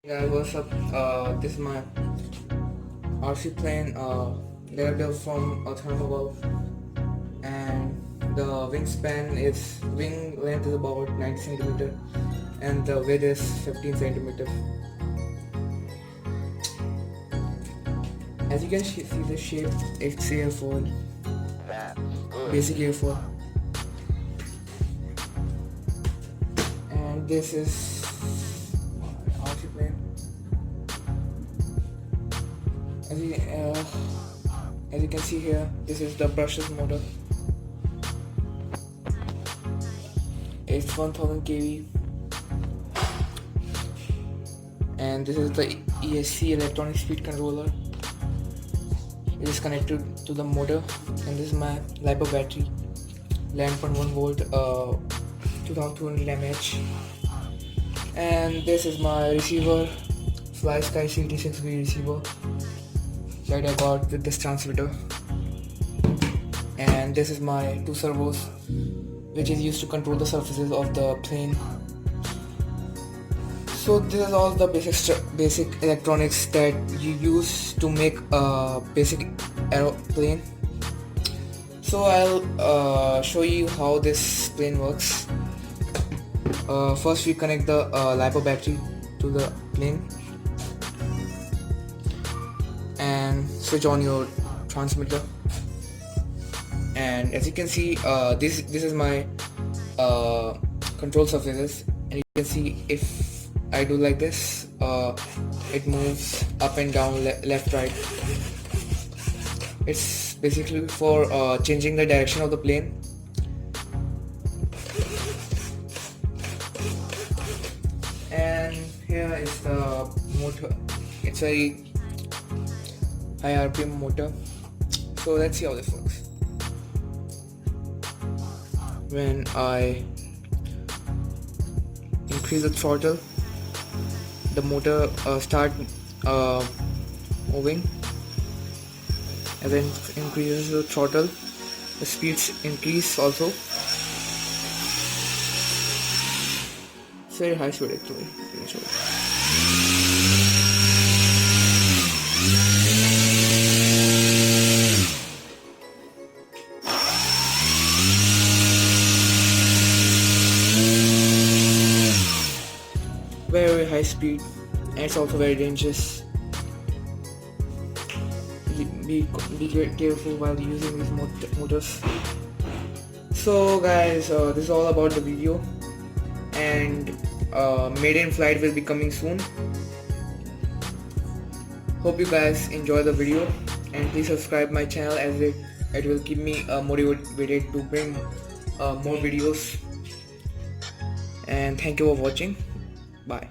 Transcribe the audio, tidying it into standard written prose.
Guys, what's up? This is my RC plane that I built from a thermoball, and the wingspan is wing length is about 90 centimeter, and the width is 15 centimeter. As you can see the shape, it's airfoil, basic airfoil, and this is my RC plane. As you can see here, this is the brushless motor. It's 1000 kV, and this is the ESC electronic speed controller. It is connected to the motor, and this is my LiPo battery, 11.1 volt, 2200 mAh, and this is my receiver, FlySky CT6V receiver that I got with this transmitter, and this is my two servos which is used to control the surfaces of the plane. So this is all the basic electronics that you use to make a basic aeroplane. So I'll show you how this plane works. First we connect the LiPo battery to the plane and switch on your transmitter, and as you can see, this is my control surfaces, and you can see if I do like this, it moves up and down, left, right. It's basically for changing the direction of the plane. And here is the motor. It's a high RPM motor. So let's see how this works. When I increase the throttle, the motor start moving. As I increases the throttle, the speeds increase also. It's very high speed actually. Very high speed, and it's also very dangerous. Be careful while using these motors. So guys, this is all about the video, and maiden flight will be coming soon. Hope you guys enjoy the video, and please subscribe my channel as it will keep me motivated to bring more videos. And thank you for watching. Bye.